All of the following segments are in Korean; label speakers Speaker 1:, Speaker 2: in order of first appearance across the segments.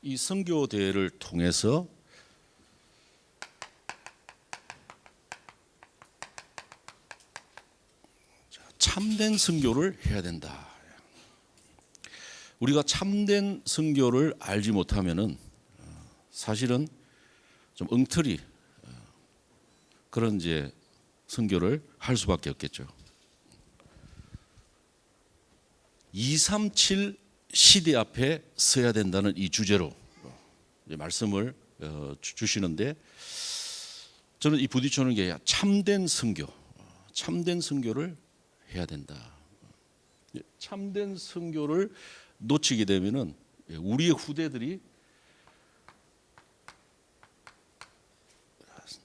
Speaker 1: 이 선교 대회를 통해서 참된 선교를 해야 된다. 우리가 참된 선교를 알지 못하면은 사실은 좀 엉터리 그런 이제 선교를 할 수밖에 없겠죠. 237 시대 앞에 서야 된다는 이 주제로 말씀을 주시는데, 저는 이 부딪히는 게 참된 선교, 참된 선교를 해야 된다. 참된 선교를 놓치게 되면은 우리의 후대들이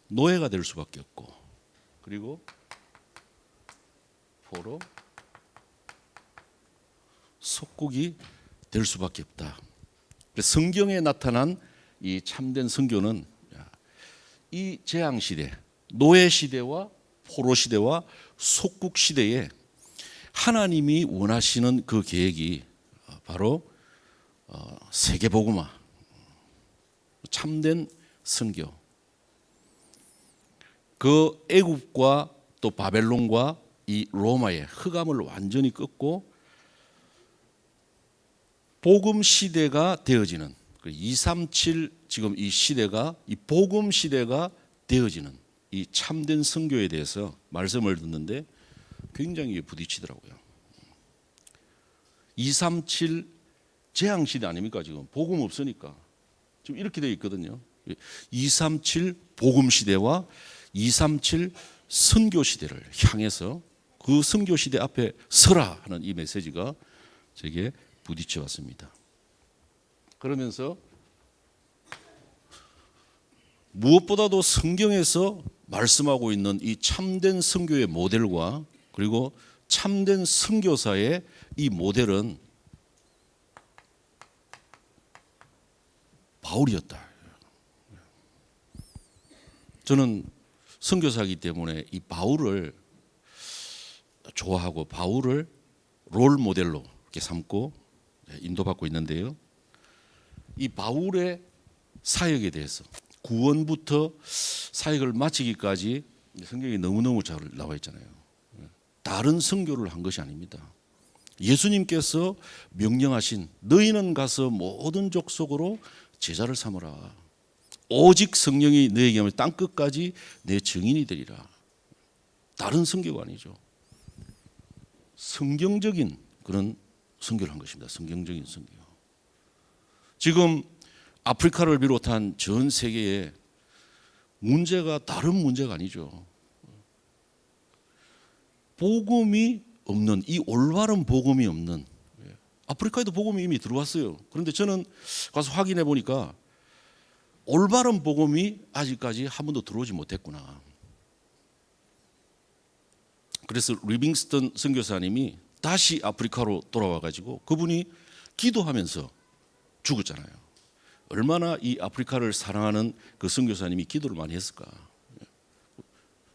Speaker 1: 노예가 될 수밖에 없고, 그리고 포로 속국이 될 수밖에 없다. 그래서 성경에 나타난 이 참된 선교는 이 재앙 시대, 노예 시대와 포로 시대와 속국 시대에 하나님이 원하시는 그 계획이 바로 세계복음화, 참된 선교. 그 애굽과 또 바벨론과 이 로마의 흑암을 완전히 꺾고 복음 시대가 되어지는, 237 지금 이 시대가 이 복음 시대가 되어지는 이 참된 선교에 대해서 말씀을 듣는데 굉장히 부딪히더라고요. 237 재앙 시대 아닙니까? 지금 복음 없으니까 지금 이렇게 되어 있거든요. 237 복음 시대와 237 선교 시대를 향해서 그 선교 시대 앞에 서라 하는 이 메시지가 제게 부딪혀 왔습니다. 그러면서 무엇보다도 성경에서 말씀하고 있는 이 참된 선교의 모델과 그리고 참된 선교사의 이 모델은 바울이었다. 저는 선교사이기 때문에 이 바울을 좋아하고 바울을 롤 모델로 이렇게 삼고 인도받고 있는데요. 이 바울의 사역에 대해서 구원부터 사역을 마치기까지 성경이 너무너무 잘 나와 있잖아요. 다른 선교를 한 것이 아닙니다. 예수님께서 명령하신 너희는 가서 모든 족속으로 제자를 삼으라. 오직 성령이 너에게 하면 땅끝까지 내 증인이 되리라. 다른 선교가 아니죠. 성경적인 그런 선교를 한 것입니다. 성경적인 선교. 지금 아프리카를 비롯한 전 세계에 문제가 다른 문제가 아니죠. 복음이 없는, 이 올바른 복음이 없는, 아프리카에도 복음이 이미 들어왔어요. 그런데 저는 가서 확인해 보니까 올바른 복음이 아직까지 한 번도 들어오지 못했구나. 그래서 리빙스턴 선교사님이 다시 아프리카로 돌아와 가지고 그분이 기도하면서 죽었잖아요. 얼마나 이 아프리카를 사랑하는 그 선교사님이 기도를 많이 했을까.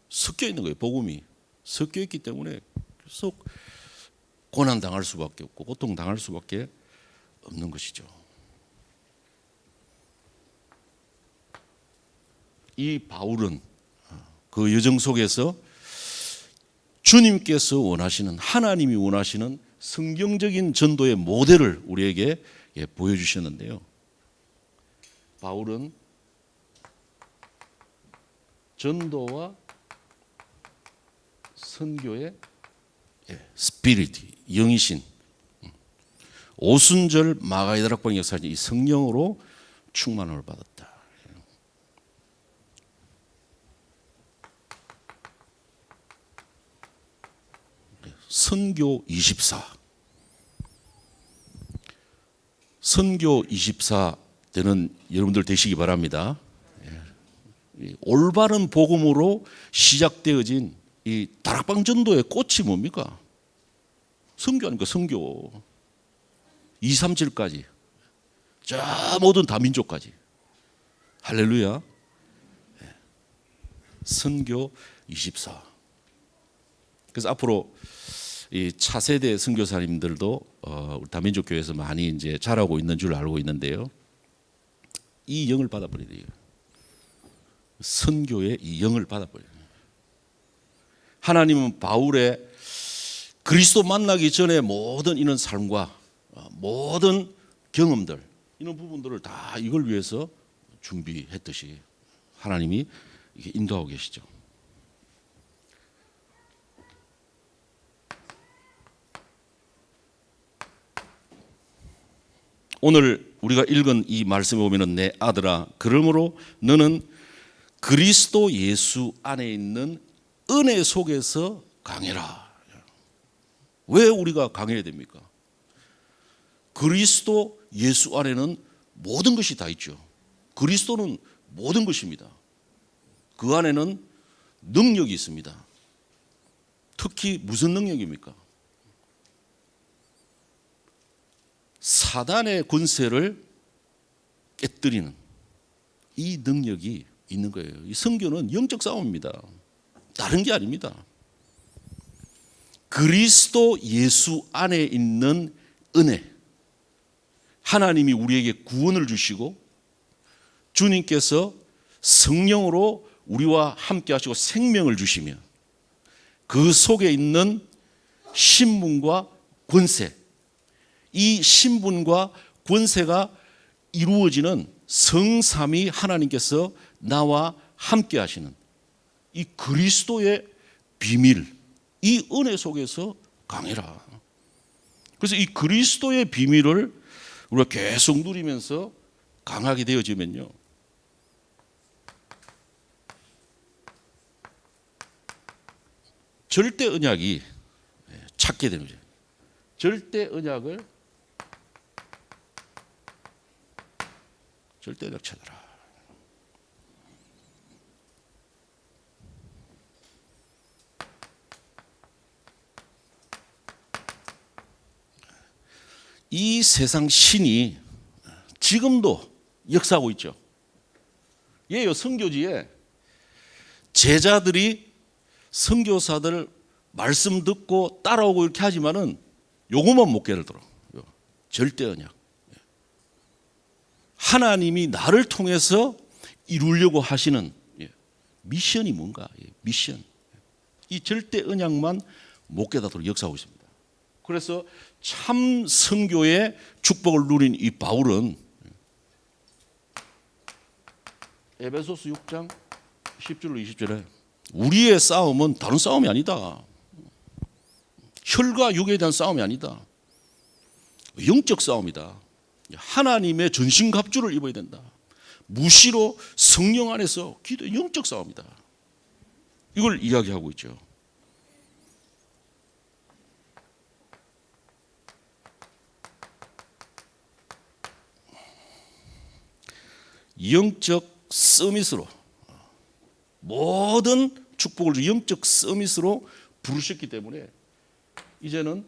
Speaker 1: 섞여 있는 거예요. 복음이 섞여 있기 때문에 계속 고난 당할 수밖에 없고 고통 당할 수밖에 없는 것이죠. 이 바울은 그 여정 속에서 주님께서 원하시는, 하나님이 원하시는 성경적인 전도의 모델을 우리에게 보여주셨는데요. 바울은 전도와 선교의 스피릿, 영이신, 오순절 마가의 다락방 역사는 이 성령으로 충만을 받았다. 선교 24. 선교 24 때는 여러분들 되시기 바랍니다. 올바른 복음으로 시작되어진 이 다락방 전도의 꽃이 뭡니까? 선교 아닙니까? 선교. 237까지. 저 모든 다민족까지. 할렐루야. 선교 24. 그래서 앞으로 이 차세대 선교사님들도 우리 다민족 교회에서 많이 이제 자라고 있는 줄 알고 있는데요. 이 영을 받아버려야 돼요. 선교의 이 영을 받아버려요. 하나님은 바울의 그리스도 만나기 전에 모든 이런 삶과 모든 경험들, 이런 부분들을 다 이걸 위해서 준비했듯이 하나님이 이렇게 인도하고 계시죠. 오늘 우리가 읽은 이 말씀에 보면은 내 아들아, 그러므로 너는 그리스도 예수 안에 있는 은혜 속에서 강해라. 왜 우리가 강해야 됩니까? 그리스도 예수 안에는 모든 것이 다 있죠. 그리스도는 모든 것입니다. 그 안에는 능력이 있습니다. 특히 무슨 능력입니까? 사단의 권세를 깨뜨리는 이 능력이 있는 거예요. 이 선교는 영적 싸움입니다. 다른 게 아닙니다. 그리스도 예수 안에 있는 은혜, 하나님이 우리에게 구원을 주시고 주님께서 성령으로 우리와 함께 하시고 생명을 주시며 그 속에 있는 신분과 권세, 이 신분과 권세가 이루어지는 성삼위 하나님께서 나와 함께 하시는 이 그리스도의 비밀, 이 은혜 속에서 강해라. 그래서 이 그리스도의 비밀을 우리가 계속 누리면서 강하게 되어지면요, 절대 언약이 찾게 되는 거죠. 절대 언약 찾아라. 이 세상 신이 지금도 역사하고 있죠. 예요, 선교지에 제자들이 선교사들 말씀 듣고 따라오고 이렇게 하지만은 요것만 못 깨달더라고요. 절대 언약. 하나님이 나를 통해서 이루려고 하시는 미션이 뭔가? 미션. 이 절대 언약만 못 깨닫도록 역사하고 있습니다. 그래서 참 선교의 축복을 누린 이 바울은 에베소서 6장 10절로 20절에 우리의 싸움은 다른 싸움이 아니다. 혈과 육에 대한 싸움이 아니다. 영적 싸움이다. 하나님의 전신갑주를 입어야 된다. 무시로 성령 안에서 기도, 영적 싸움이다. 이걸 이야기하고 있죠. 영적 서밋으로 모든 축복을 영적 서밋으로 부르셨기 때문에 이제는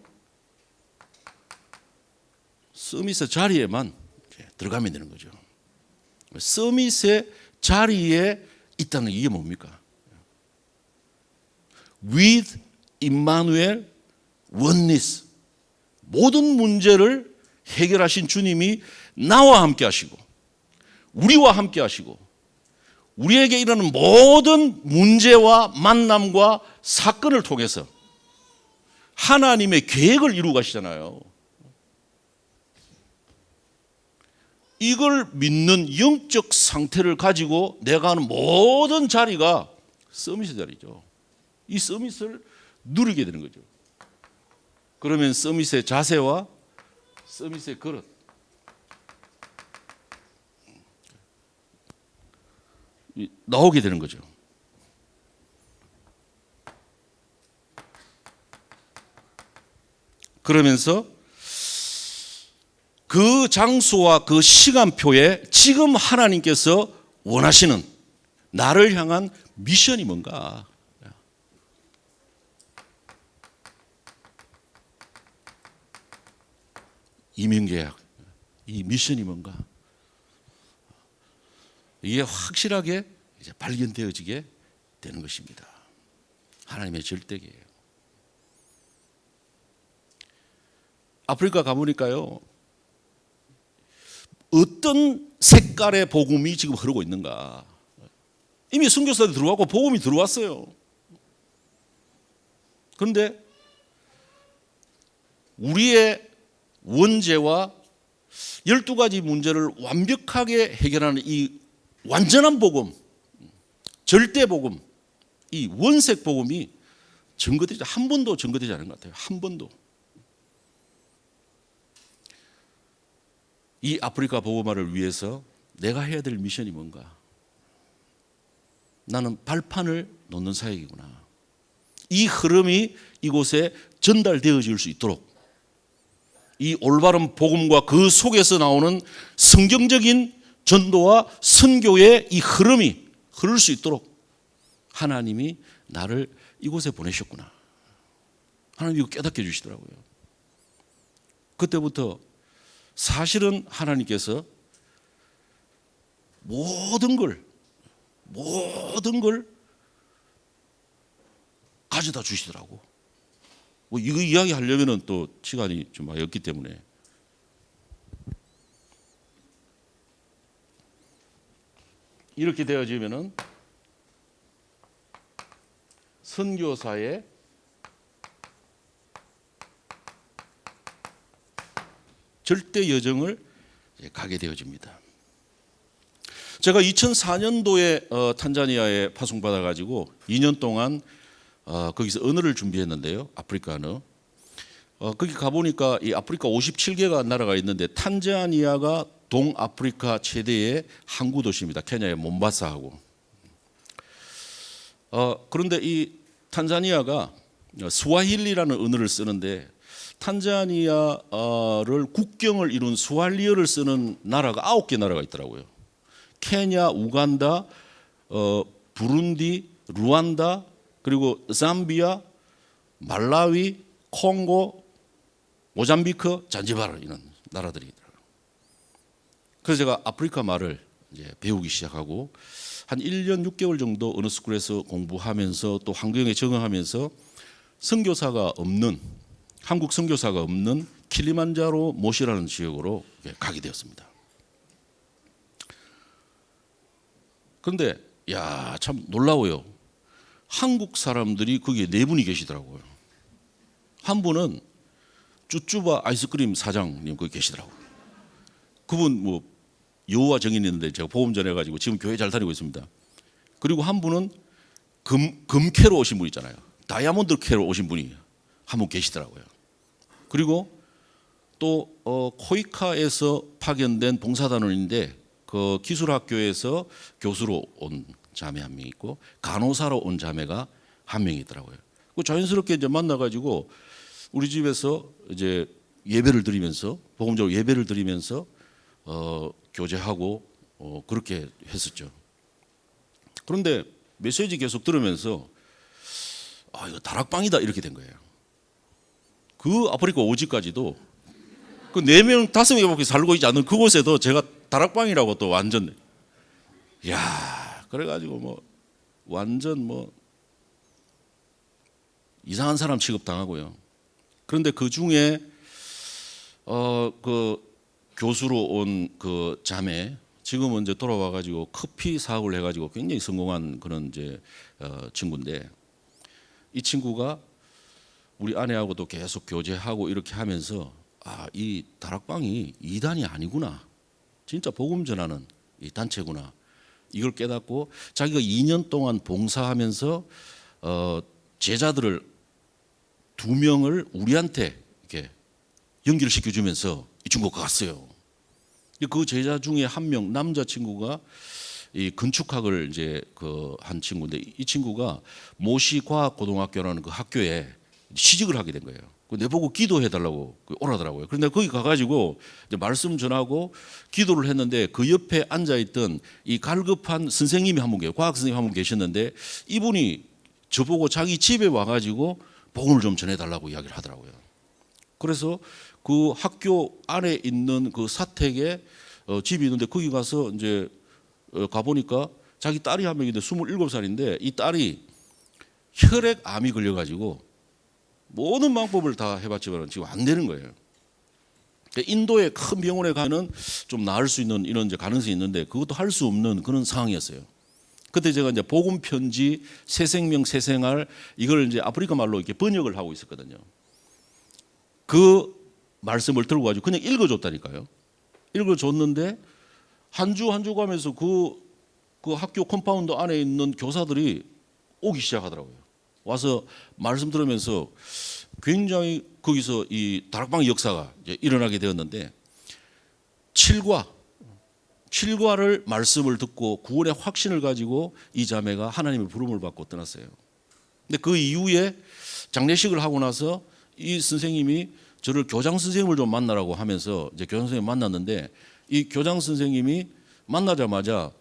Speaker 1: 서밋의 자리에만 들어가면 되는 거죠. 서밋의 자리에 있다는 이게 뭡니까? With Emmanuel oneness. 모든 문제를 해결하신 주님이 나와 함께 하시고 우리와 함께 하시고 우리에게 일어나는 모든 문제와 만남과 사건을 통해서 하나님의 계획을 이루고 가시잖아요. 이걸 믿는 영적 상태를 가지고 내가 하는 모든 자리가 서밋의 자리죠. 이 서밋을 누리게 되는 거죠. 그러면 서밋의 자세와 서밋의 그릇, 나오게 되는 거죠. 그러면서 그 장소와 그 시간표에 지금 하나님께서 원하시는 나를 향한 미션이 뭔가? 이민계약, 이 미션이 뭔가? 이게 확실하게 이제 발견되어지게 되는 것입니다. 하나님의 절대계예요. 아프리카 가보니까요, 어떤 색깔의 복음이 지금 흐르고 있는가. 이미 선교사들이 들어왔고 복음이 들어왔어요. 그런데 우리의 원죄와 12가지 문제를 완벽하게 해결하는 이 완전한 복음, 절대 복음, 이 원색 복음이 증거되지, 한 번도 증거되지 않은 것 같아요. 한 번도. 이 아프리카 복음화를 위해서 내가 해야 될 미션이 뭔가? 나는 발판을 놓는 사역이구나. 이 흐름이 이곳에 전달되어질 수 있도록, 이 올바른 복음과 그 속에서 나오는 성경적인 전도와 선교의 이 흐름이 흐를 수 있도록 하나님이 나를 이곳에 보내셨구나. 하나님이 이거 깨닫게 해주시더라고요. 그때부터 사실은 하나님께서 모든 걸 가져다 주시더라고. 뭐 이거 이야기하려면은 또 시간이 좀 많이 없기 때문에. 이렇게 되어지면은 선교사의 절대 여정을 가게 되어집니다. 제가 2004년도에 탄자니아에 파송받아 가지고 2년 동안 거기서 언어를 준비했는데요. 아프리카 언어. 거기 가보니까 이 아프리카 57개가 나라가 있는데 탄자니아가 동아프리카 최대의 항구 도시입니다. 케냐의 몬바사하고. 그런데 이 탄자니아가 스와힐리라는 언어를 쓰는데 탄자니아를 국경을 이룬 스왈리어를 쓰는 나라가 9개 나라가 있더라고요. 케냐, 우간다, 부룬디, 루안다, 그리고 잠비아, 말라위, 콩고, 모잠비크, 잔지바르 이런 나라들이 있더라고요. 그래서 제가 아프리카 말을 이제 배우기 시작하고 한 1년 6개월 정도 어느 스쿨에서 공부하면서 또 환경에 적응하면서 선교사가 없는, 한국 선교사가 없는 킬리만자로 모시라는 지역으로 가게 되었습니다. 그런데 참 놀라워요. 한국 사람들이 거기에 4분이 계시더라고요. 한 분은 쭈쭈바 아이스크림 사장님 거기 계시더라고요. 그분 뭐 여호와 증인인데 제가 보험 전해가지고 지금 교회 잘 다니고 있습니다. 그리고 한 분은 금캐로 오신 분 있잖아요. 다이아몬드 캐로 오신 분이 한 분 계시더라고요. 그리고 또 코이카에서 파견된 봉사단원인데 그 기술학교에서 교수로 온 자매 한 명 있고 간호사로 온 자매가 한 명 있더라고요. 자연스럽게 이제 만나가지고 우리 집에서 이제 예배를 드리면서 복음적으로 예배를 드리면서 교제하고 그렇게 했었죠. 그런데 메시지 계속 들으면서 이거 다락방이다 이렇게 된 거예요. 그 아프리카 오지까지도 그 4명, 5명밖에 살고 있지 않은 그곳에도 제가 다락방이라고 또 완전 그래가지고 뭐 완전 뭐 이상한 사람 취급당하고요. 그런데 그 중에 그 교수로 온 그 자매 지금은 이제 돌아와가지고 커피 사업을 해가지고 굉장히 성공한 그런 이제 친구인데 이 친구가 우리 아내하고도 계속 교제하고 이렇게 하면서 이 다락방이 이단이 아니구나. 진짜 복음 전하는 이 단체구나. 이걸 깨닫고 자기가 2년 동안 봉사하면서 제자들을 2명을 우리한테 이렇게 연결을 시켜주면서 이 친구가 갔어요. 그 제자 중에 한 명 남자 친구가 이 건축학을 이제 그 한 친구인데 이 친구가 모시과학고등학교라는 그 학교에 취직을 하게 된 거예요. 내보고 기도해달라고 오라더라고요. 그런데 거기 가가지고 이제 말씀 전하고 기도를 했는데 그 옆에 앉아있던 이 갈급한 선생님이 한 분 계세요. 과학 선생님 한 분 계셨는데 이분이 저보고 자기 집에 와가지고 복음을 좀 전해달라고 이야기를 하더라고요. 그래서 그 학교 안에 있는 그 사택에 집이 있는데 거기 가서 이제 가보니까 자기 딸이 한 명인데 27살인데 이 딸이 혈액암이 걸려가지고 모든 방법을 다 해봤지만 지금 안 되는 거예요. 인도의 큰 병원에 가면은 좀 나을 수 있는 이런 이제 가능성이 있는데 그것도 할 수 없는 그런 상황이었어요. 그때 제가 이제 복음 편지 새 생명 새 생활 이걸 이제 아프리카 말로 이렇게 번역을 하고 있었거든요. 그 말씀을 들고 가지고 그냥 읽어줬다니까요. 읽어줬는데 한 주 한 주 가면서 그 학교 컴파운드 안에 있는 교사들이 오기 시작하더라고요. 와서 말씀 들으면서 굉장히 거기서 이 다락방 역사가 이제 일어나게 되었는데 칠과를 말씀을 듣고 구원의 확신을 가지고 이 자매가 하나님의 부름을 받고 떠났어요. 근데 그 이후에 장례식을 하고 나서 이 선생님이 저를 교장 선생님을 좀 만나라고 하면서 이제 교장 선생님 만났는데 이 교장 선생님이 만나자마자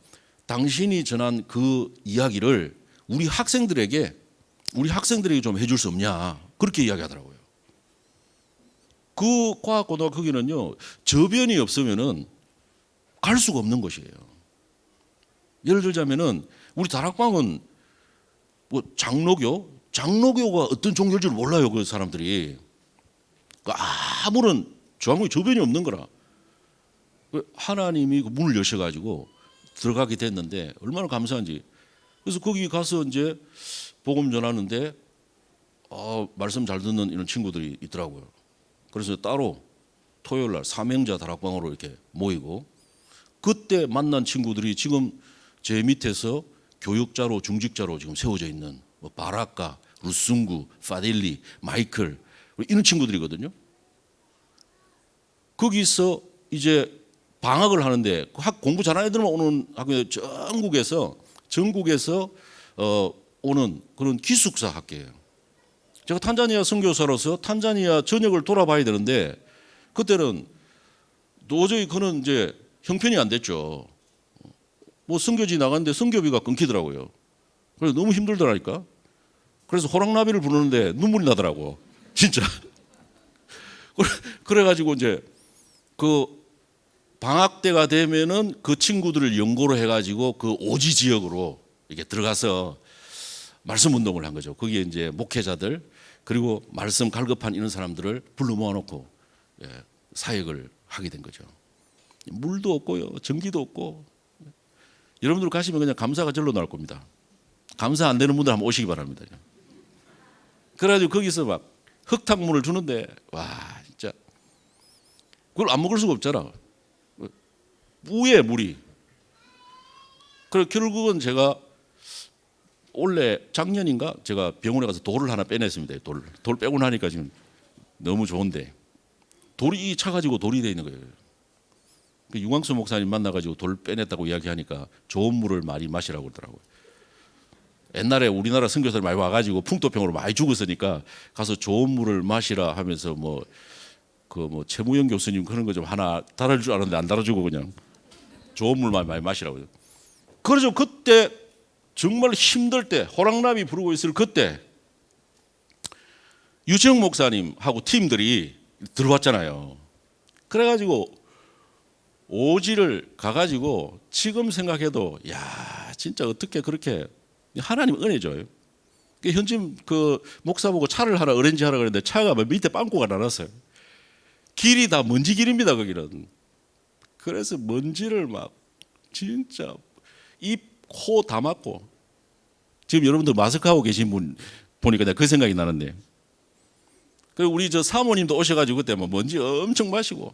Speaker 1: 당신이 전한 그 이야기를 우리 학생들에게 좀 해줄 수 없냐 그렇게 이야기하더라고요. 그 과학고등학교 거기는요 저변이 없으면은 갈 수가 없는 것이에요. 예를 들자면은 우리 다락방은 뭐 장로교가 어떤 종교일 줄 몰라요. 그 사람들이 아무런 저항의 저변이 없는 거라. 하나님이 그 문을 여셔가지고 들어가게 됐는데 얼마나 감사한지. 그래서 거기 가서 이제 복음 전하는데 말씀 잘 듣는 이런 친구들이 있더라고요. 그래서 따로 토요일 날 사명자 다락방으로 이렇게 모이고 그때 만난 친구들이 지금 제 밑에서 교육자로 중직자로 지금 세워져 있는 뭐 바라카, 루승구, 파딜리, 마이클 이런 친구들이거든요. 거기서 이제 방학을 하는데 공부 잘하는 애들만 오는 학교에 전국에서 오는 그런 기숙사 학교예요. 제가 탄자니아 선교사로서 탄자니아 전역을 돌아봐야 되는데 그때는 도저히 그는 이제 형편이 안 됐죠. 뭐 선교지 나갔는데 선교비가 끊기더라고요. 그래서 너무 힘들더라니까. 그래서 호랑나비를 부르는데 눈물이 나더라고. 진짜. 그래가지고 이제 그 방학 때가 되면은 그 친구들을 연고로 해가지고 그 오지 지역으로 이렇게 들어가서 말씀 운동을 한 거죠. 거기에 이제 목회자들 그리고 말씀 갈급한 이런 사람들을 불러 모아놓고 사역을 하게 된 거죠. 물도 없고요, 전기도 없고. 여러분들 가시면 그냥 감사가 절로 나올 겁니다. 감사 안 되는 분들 한번 오시기 바랍니다. 그래가지고 거기서 막 흙탕물을 주는데 와 진짜 그걸 안 먹을 수가 없잖아. 우에 물이. 그래 결국은 제가 원래 작년인가 제가 병원에 가서 돌을 하나 빼냈습니다. 돌 빼고 나니까 지금 너무 좋은데 돌이 차가지고 돌이 돼 있는 거예요. 그 유광수 목사님 만나가지고 돌 빼냈다고 이야기하니까 좋은 물을 많이 마시라고 그러더라고요. 옛날에 우리나라 선교사들 많이 와가지고 풍토병으로 많이 죽었으니까 가서 좋은 물을 마시라 하면서 뭐 최무영 교수님 그런 거 좀 하나 달아줄 줄 알았는데 안 달아주고 그냥 좋은 물만 많이 마시라고요. 그래서 그때 정말 힘들 때 호랑나비 부르고 있을 그때 유정 목사님하고 팀들이 들어왔잖아요. 그래가지고 오지를 가가지고 지금 생각해도 야 진짜 어떻게 그렇게 하나님 은혜죠. 현지 그 목사 보고 차를 하라 어렌지 하라 그랬는데 차가 밑에 빵꾸가 나놨어요. 길이 다 먼지 길입니다 거기는. 그래서 먼지를 막 진짜 입 코 다 막고 지금 여러분들 마스크하고 계신 분 보니까 내가 그 생각이 나는데 그리고 우리 저 사모님도 오셔가지고 그때 뭐 먼지 엄청 마시고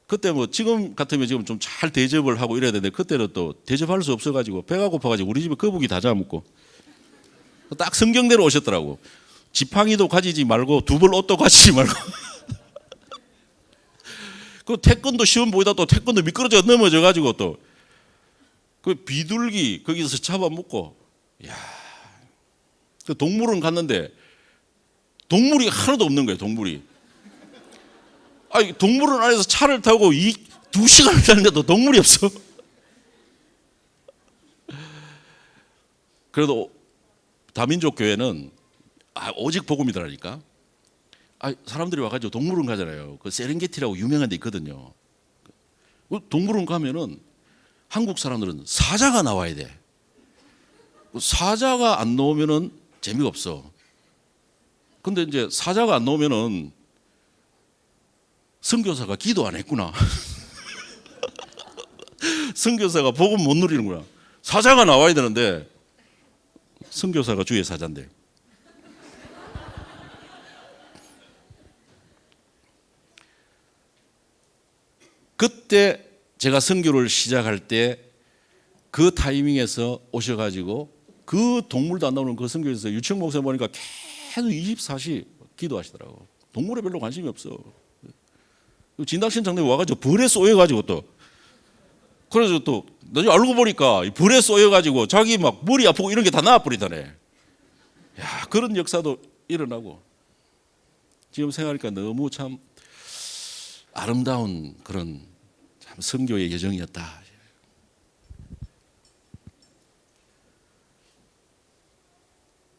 Speaker 1: 그때 뭐 지금 같으면 지금 좀 잘 대접을 하고 이래야 되는데 그때는 또 대접할 수 없어가지고 배가 고파가지고 우리 집에 거북이 다 잡아먹고 딱 성경대로 오셨더라고. 지팡이도 가지지 말고 두 벌 옷도 가지지 말고 그 태권도 시험 보이다 또 태권도 미끄러져 넘어져가지고 또 그 비둘기 거기서 잡아먹고 야, 그 동물원 갔는데 동물이 하나도 없는 거예요. 동물이. 아니 동물원 안에서 차를 타고 2시간을 타는데도 동물이 없어. 그래도 다민족 교회는 오직 복음이더라니까. 사람들이 와가지고 동물원 가잖아요. 그 세렝게티라고 유명한 데 있거든요. 동물원 가면은 한국 사람들은 사자가 나와야 돼. 사자가 안 나오면은 재미가 없어. 근데 이제 사자가 안 나오면은 선교사가 기도 안 했구나. 선교사가 복음 못 누리는구나. 사자가 나와야 되는데 선교사가 주의 사자인데. 그때 제가 선교를 시작할 때 그 타이밍에서 오셔가지고 그 동물도 안 나오는 그 선교에서 유치원 목사 보니까 계속 24시 기도하시더라고. 동물에 별로 관심이 없어. 진닥신 장로에 와가지고 벌에 쏘여가지고 또 그래서 또 나중에 알고 보니까 벌에 쏘여가지고 자기 막 머리 아프고 이런 게 다 나와버리더네. 야, 그런 역사도 일어나고 지금 생각하니까 너무 참 아름다운 그런 참 선교의 여정이었다.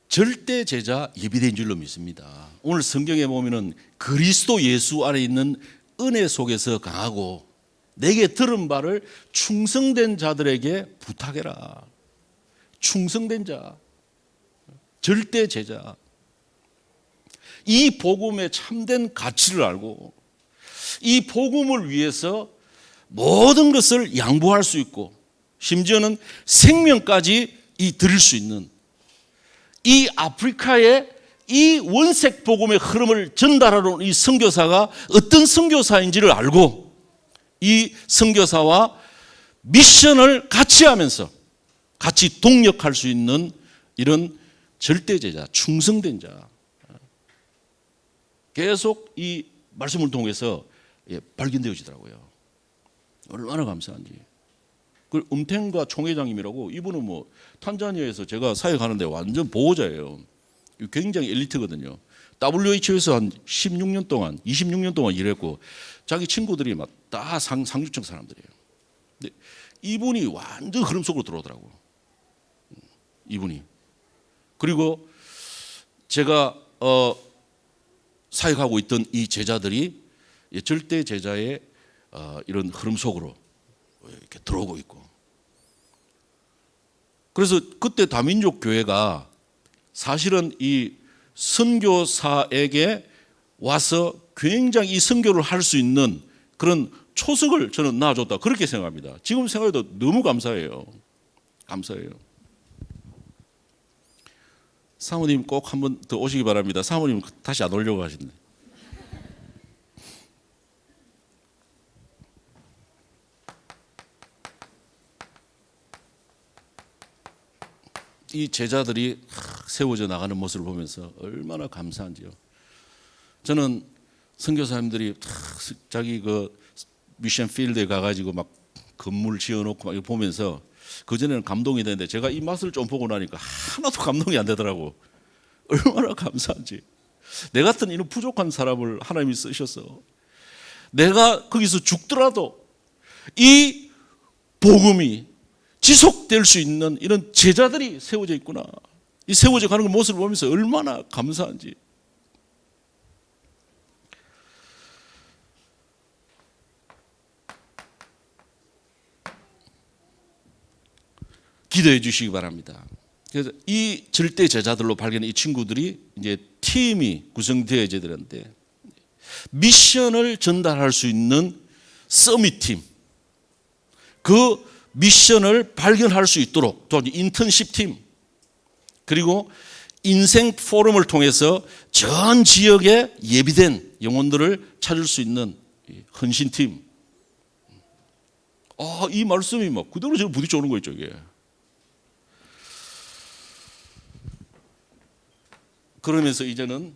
Speaker 1: 절대 제자 예비된 줄로 믿습니다. 오늘 성경에 보면은 그리스도 예수 안에 있는 은혜 속에서 강하고 내게 들은 바를 충성된 자들에게 부탁해라. 충성된 자, 절대 제자. 이 복음의 참된 가치를 알고 이 복음을 위해서 모든 것을 양보할 수 있고 심지어는 생명까지 드릴 수 있는 이 아프리카의 이 원색 복음의 흐름을 전달하러 온 이 선교사가 어떤 선교사인지를 알고 이 선교사와 미션을 같이 하면서 같이 동력할 수 있는 이런 절대 제자, 충성된 자. 계속 이 말씀을 통해서 발견되어지더라고요. 얼마나 감사한지. 그 음탱과 총회장님이라고 이분은 뭐 탄자니아에서 제가 사역하는데 완전 보호자예요. 굉장히 엘리트거든요. WHO에서 한 16년 동안, 26년 동안 일했고 자기 친구들이 막 다 상류층 사람들이에요. 근데 이분이 완전 흐름 속으로 들어오더라고. 이분이. 그리고 제가 사역하고 있던 이 제자들이 절대 제자의 이런 흐름 속으로 이렇게 들어오고 있고. 그래서 그때 다민족 교회가 사실은 이 선교사에게 와서 굉장히 이 선교를 할 수 있는 그런 초석을 저는 놔줬다. 그렇게 생각합니다. 지금 생각해도 너무 감사해요. 감사해요. 사모님 꼭 한 번 더 오시기 바랍니다. 사모님 다시 안 오려고 하신대. 이 제자들이 세워져 나가는 모습을 보면서 얼마나 감사한지요. 저는 선교사님들이 자기 그 미션 필드에 가가지고 막 건물 지어놓고 막 이거 보면서 그전에는 감동이 되는데 제가 이 맛을 좀 보고 나니까 하나도 감동이 안 되더라고. 얼마나 감사한지. 내 같은 이런 부족한 사람을 하나님이 쓰셔서 내가 거기서 죽더라도 이 복음이 지속될 수 있는 이런 제자들이 세워져 있구나. 이 세워져 가는 모습을 보면서 얼마나 감사한지. 기도해 주시기 바랍니다. 그래서 이 절대 제자들로 발견한 이 친구들이 이제 팀이 구성되어져야 되는데 미션을 전달할 수 있는 서밋팀, 그 미션을 발견할 수 있도록 또 인턴십 팀, 그리고 인생 포럼을 통해서 전 지역에 예비된 영혼들을 찾을 수 있는 헌신팀. 이 말씀이 막 그대로 저를 부딪혀 오는 거 있죠, 이게. 그러면서 이제는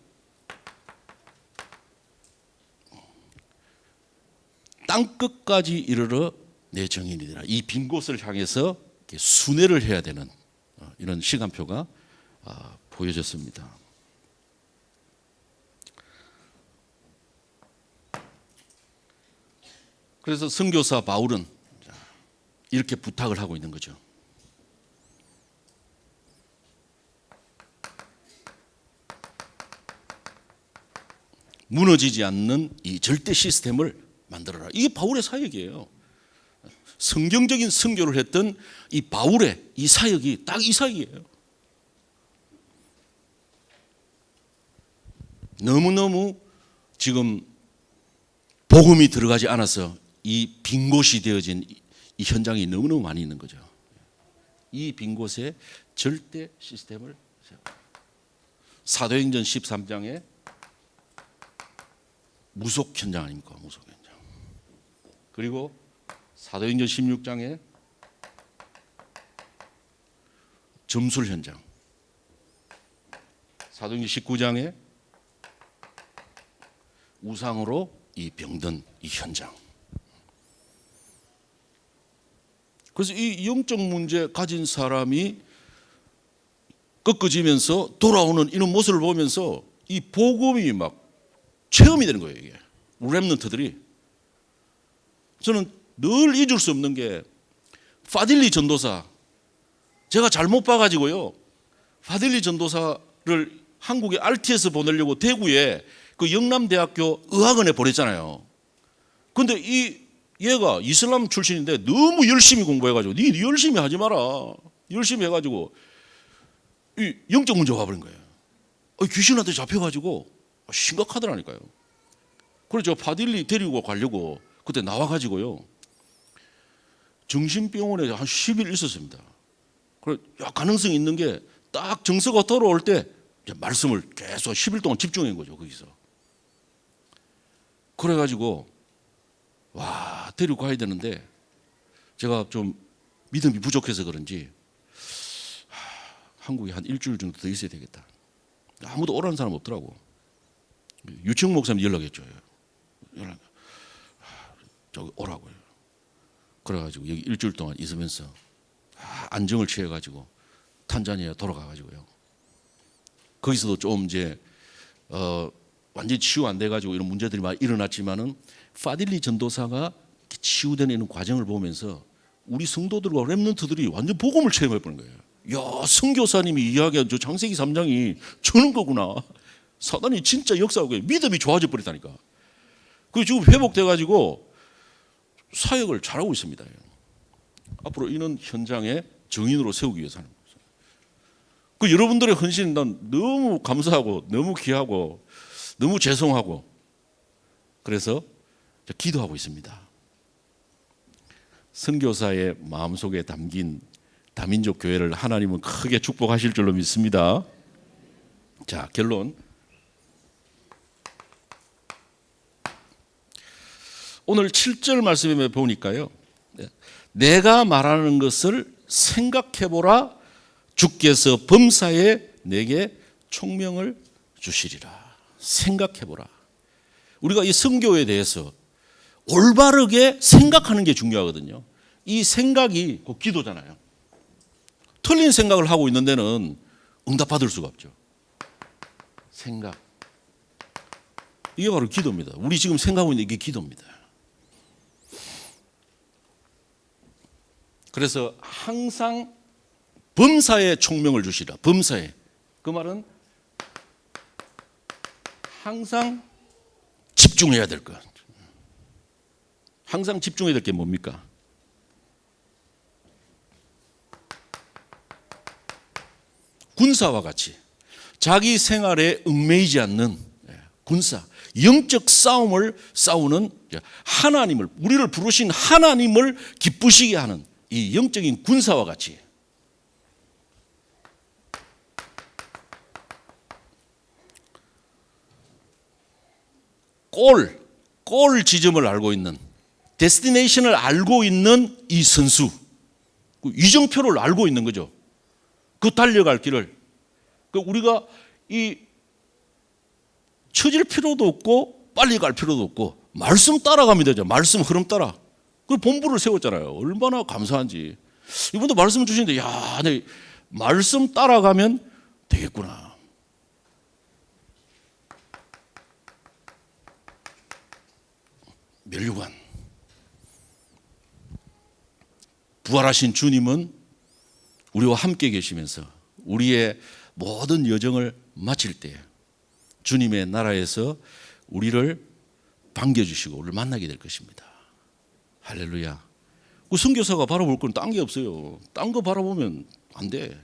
Speaker 1: 땅끝까지 이르러 내 정인이되라. 이 빈 곳을 향해서 순회를 해야 되는 이런 시간표가 보여졌습니다. 그래서 선교사 바울은 이렇게 부탁을 하고 있는 거죠. 무너지지 않는 이 절대 시스템을 만들어라. 이게 바울의 사역이에요. 성경적인 선교를 했던 이 바울의 이 사역이 딱 이 사역이에요. 너무너무 지금 복음이 들어가지 않아서 이 빈 곳이 되어진 이 현장이 너무너무 많이 있는 거죠. 이 빈 곳에 절대 시스템을 세워. 사도행전 13장에 무속 현장 아닙니까? 무속 현장. 그리고 사도행전 16장에 점술 현장. 사도행전 19장에 우상으로 이 병든 이 현장. 그래서 이 영적 문제 가진 사람이 꺾어지면서 돌아오는 이런 모습을 보면서 이 복음이 막 체험이 되는 거예요. 이게 렘넌트들이. 저는 늘 잊을 수 없는 게 파딜리 전도사, 제가 잘못 봐가지고요, 파딜리 전도사를 한국에 RTS 보내려고 대구에 그 영남대학교 의학원에 보냈잖아요. 근데 얘가 이슬람 출신인데 너무 열심히 공부해가지고 니 열심히 하지 마라, 열심히 해가지고 이 영적 문제가 와버린 거예요. 귀신한테 잡혀가지고 심각하더라니까요. 그래서 저 파딜리 데리고 가려고 그때 나와가지고요, 정신병원에 한 10일 있었습니다. 그래, 가능성이 있는 게 딱 정서가 돌아올 때 말씀을 계속 10일 동안 집중한 거죠, 거기서. 그래가지고 와, 데리고 가야 되는데 제가 좀 믿음이 부족해서 그런지 한국에 한 일주일 정도 더 있어야 되겠다. 아무도 오라는 사람 없더라고. 유청 목사님 연락했죠. 저기 오라고요. 그래가지고 여기 일주일 동안 있으면서 안정을 취해가지고 탄자니아 돌아가가지고요. 거기서도 좀 이제 완전히 치유 안 돼가지고 이런 문제들이 많이 일어났지만은 파딜리 전도사가 치유되는 이런 과정을 보면서 우리 성도들과 렘넌트들이 완전 복음을 체험해 보는 거예요. 야, 선교사님이 이야기한 저 창세기 3장이 저는 거구나. 사단이 진짜 역사하고 믿음이 좋아져 버렸다니까. 그게 지금 회복돼가지고 사역을 잘하고 있습니다. 앞으로 이런 현장에 정인으로 세우기 위해서 하는 거죠. 그 여러분들의 헌신 난 너무 감사하고 너무 귀하고 너무 죄송하고 그래서 기도하고 있습니다. 선교사의 마음속에 담긴 다민족 교회를 하나님은 크게 축복하실 줄로 믿습니다. 자, 결론. 오늘 7절 말씀에 보니까요, 내가 말하는 것을 생각해보라. 주께서 범사에 내게 총명을 주시리라. 생각해보라. 우리가 이 선교에 대해서 올바르게 생각하는 게 중요하거든요. 이 생각이 곧 기도잖아요. 틀린 생각을 하고 있는 데는 응답받을 수가 없죠. 생각. 이게 바로 기도입니다. 우리 지금 생각하고 있는 이게 기도입니다. 그래서 항상 범사에 총명을 주시라. 범사에. 그 말은 항상 집중해야 될 것. 항상 집중해야 될 게 뭡니까? 군사와 같이 자기 생활에 얽매이지 않는 군사, 영적 싸움을 싸우는 하나님을, 우리를 부르신 하나님을 기쁘시게 하는 이 영적인 군사와 같이 골 지점을 알고 있는, 데스티네이션을 알고 있는 이 선수, 이정표를 알고 있는 거죠. 그 달려갈 길을. 우리가 이 처질 필요도 없고 빨리 갈 필요도 없고 말씀 따라가면 되죠. 말씀 흐름 따라. 그 본부를 세웠잖아요. 얼마나 감사한지. 이분도 말씀 주시는데, 야, 내 말씀 따라가면 되겠구나. 면류관. 부활하신 주님은 우리와 함께 계시면서 우리의 모든 여정을 마칠 때 주님의 나라에서 우리를 반겨주시고 우리를 만나게 될 것입니다. 할렐루야. 그 선교사가 바라볼 건 딴 게 없어요. 딴 거 바라보면 안 돼.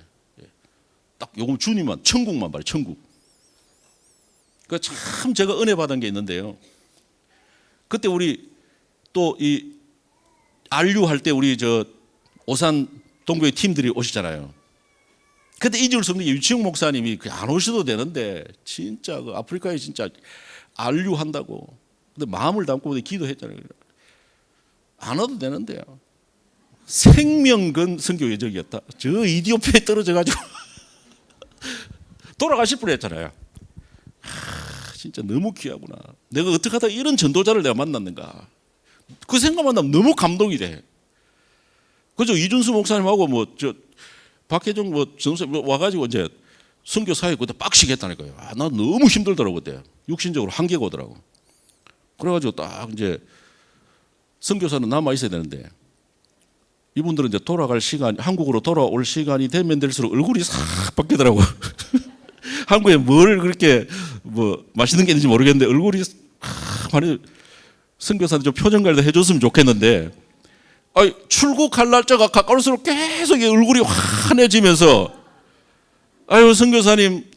Speaker 1: 딱 요거 주님만, 천국만 바래. 천국. 그 참 제가 은혜 받은 게 있는데요. 그때 우리 또 이 RU 할 때 우리 저 오산 동부의 팀들이 오시잖아요. 그때 잊을 수 없는 게 유치용 목사님이 안 오셔도 되는데 진짜 그 아프리카에 진짜 RU 한다고. 근데 마음을 담고 기도했잖아요. 안 와도 되는데요. 생명 건 선교 예정이었다. 저 이디오피아에 떨어져 가지고 돌아가실 뻔했잖아요. 진짜 너무 귀하구나. 내가 어떻게 하다 이런 전도자를 내가 만났는가. 그 생각만 하면 너무 감동이 돼. 그죠? 이준수 목사님하고 뭐 저 박혜정 뭐 전사 와가지고 이제 선교 사역 그때 빡시게 했다니까요. 나 너무 힘들더라고 그때. 육신적으로 한계가 오더라고. 그래가지고 딱 이제 선교사는 남아 있어야 되는데 이분들은 이제 돌아갈 시간, 한국으로 돌아올 시간이 되면 될수록 얼굴이 싹 바뀌더라고. 한국에 뭘 그렇게 뭐 맛있는 게 있는지 모르겠는데 얼굴이 많이 선교사들 좀 표정 관리도 해줬으면 좋겠는데 출국할 날짜가 가까울수록 계속 얼굴이 환해지면서 아유 선교사님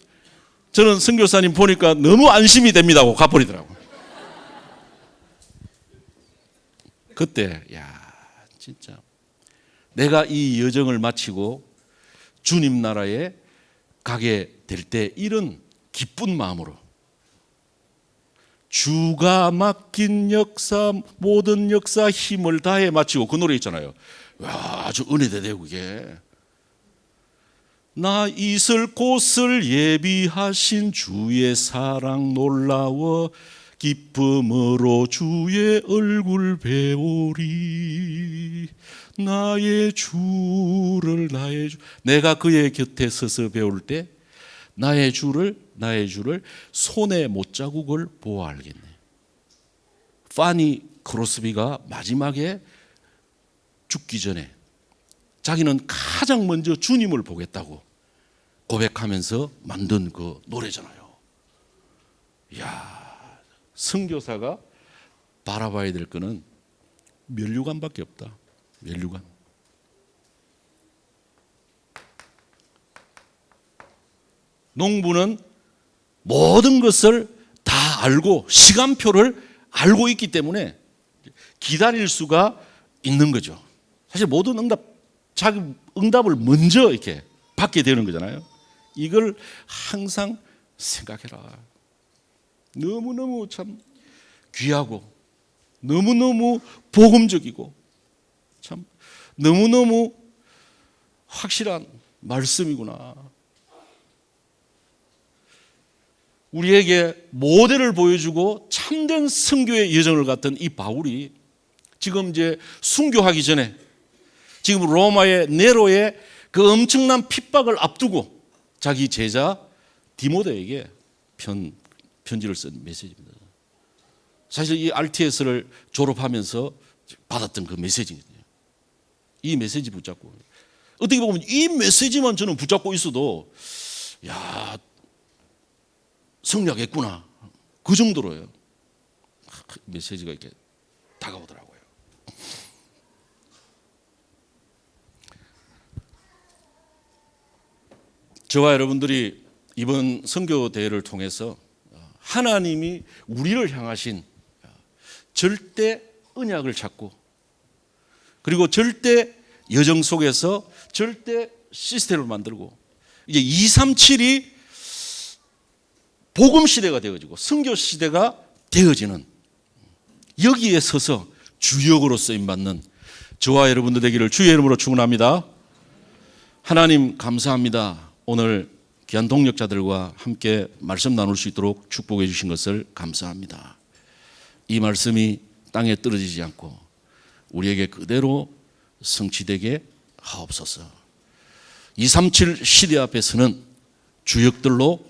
Speaker 1: 저는 선교사님 보니까 너무 안심이 됩니다 하고 가버리더라고. 그때 야 진짜 내가 이 여정을 마치고 주님 나라에 가게 될 때 이런 기쁜 마음으로 주가 맡긴 역사 모든 역사 힘을 다해 마치고 그 노래 있잖아요. 와, 아주 은혜되네요 그게. 나 있을 곳을 예비하신 주의 사랑 놀라워 기쁨으로 주의 얼굴 배우리. 나의 주를 내가 그의 곁에 서서 배울 때 나의 주를 손에 못자국을 보아 알겠네. 파니 크로스비가 마지막에 죽기 전에 자기는 가장 먼저 주님을 보겠다고 고백하면서 만든 그 노래잖아요. 이야, 선교사가 바라봐야 될 거는 면류관밖에 없다. 면류관. 농부는 모든 것을 다 알고 시간표를 알고 있기 때문에 기다릴 수가 있는 거죠. 사실 모든 자기 응답을 먼저 이렇게 받게 되는 거잖아요. 이걸 항상 생각해라. 너무너무 참 귀하고 너무너무 복음적이고 참 너무너무 확실한 말씀이구나. 우리에게 모델을 보여주고 참된 선교의 여정을 갔던 이 바울이 지금 이제 순교하기 전에 지금 로마의 네로의 그 엄청난 핍박을 앞두고 자기 제자 디모데에게 편지를 쓴 메시지입니다. 사실 이 RTS를 졸업하면서 받았던 그 메시지거든요. 이 메시지 붙잡고 어떻게 보면 이 메시지만 저는 붙잡고 있어도 야 성략했구나 그 정도로요. 메시지가 이렇게 다가오더라고요. 저와 여러분들이 이번 선교 대회를 통해서 하나님이 우리를 향하신 절대 언약을 찾고 그리고 절대 여정 속에서 절대 시스템을 만들고 이제 237이 복음 시대가 되어지고 선교 시대가 되어지는 여기에 서서 주역으로 쓰임 받는 저와 여러분들 되기를 주의 이름으로 축원합니다. 하나님 감사합니다. 오늘 귀한 동역자들과 함께 말씀 나눌 수 있도록 축복해 주신 것을 감사합니다. 이 말씀이 땅에 떨어지지 않고 우리에게 그대로 성취되게 하옵소서. 237 시대 앞에서는 주역들로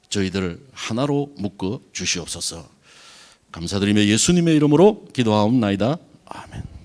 Speaker 1: 저희들 하나로 묶어 주시옵소서. 감사드리며 예수님의 이름으로 기도하옵나이다. 아멘.